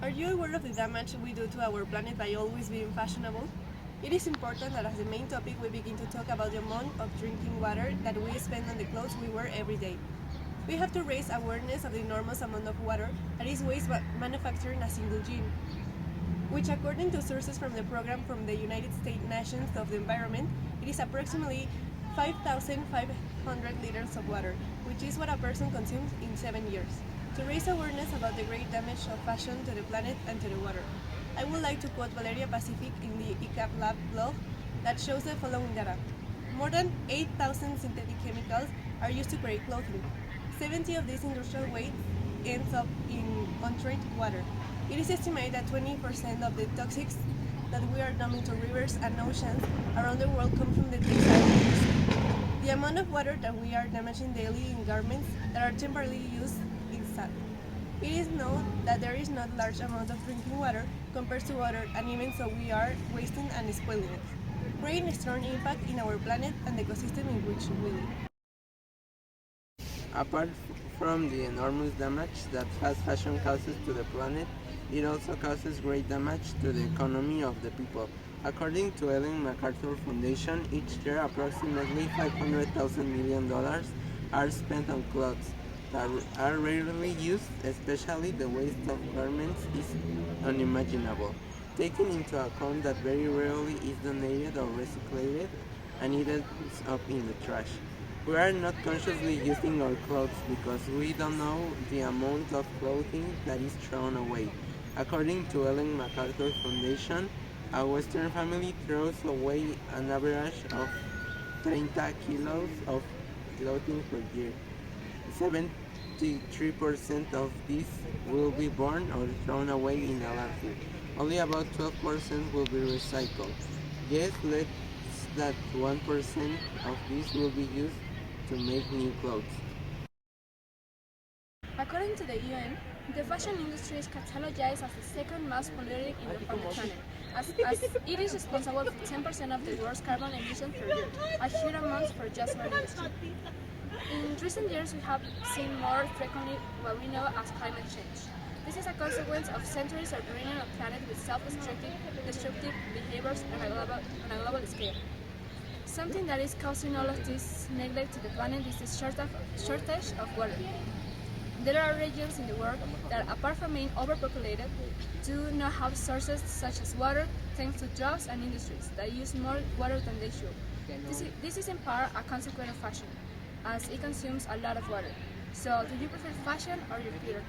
Are you aware of the damage we do to our planet by always being fashionable? It is important that as the main topic we begin to talk about the amount of drinking water that we spend on the clothes we wear every day. We have to raise awareness of the enormous amount of water that is wasted manufactured in a single gene, which according to sources from the program from the United States Nations of the Environment, it is approximately 5,500 liters of water, which is what a person consumes in 7 years. To raise awareness about the great damage of fashion to the planet and to the water, I would like to quote Valeria Pacific in the ICAP Lab blog that shows the following data. More than 8,000 synthetic chemicals are used to create clothing. 70 of this industrial waste ends up in untreated water. It is estimated that 20% of the toxics that we are dumping to rivers and oceans around the world come from the textile industry. The amount of water that we are damaging daily in garments that are temporarily used is sad. It is known that there is not large amount of drinking water compared to water, and even so we are wasting and spoiling it, creating a strong impact in our planet and the ecosystem in which we live. Apart from the enormous damage that fast fashion causes to the planet, it also causes great damage to the economy of the people. According to Ellen MacArthur Foundation, each year approximately $500,000 are spent on clothes that are rarely used, especially the waste of garments is unimaginable, taking into account that very rarely is donated or recycled and it ends up in the trash. We are not consciously using our clothes because we don't know the amount of clothing that is thrown away. According to Ellen MacArthur Foundation, a Western family throws away an average of 30 kilos of clothing per year. 73% of these will be burned or thrown away in a landfill. Only about 12% will be recycled. Guess less that 1% of these will be used to make new clothes. According to the UN, the fashion industry is categorized as the second most polluting on the planet, as it is responsible for 10% of the world's carbon emissions per year, a huge amount for just one industry. In recent years, we have seen more frequently what we know as climate change. This is a consequence of centuries of ruining a planet with self-destructive behaviors on a global scale. Something that is causing all of this neglect to the planet is the shortage of water. There are regions in the world that, apart from being overpopulated, do not have sources such as water, thanks to jobs and industries that use more water than they should. This is in part a consequence of fashion, as it consumes a lot of water. So, do you prefer fashion or your computer?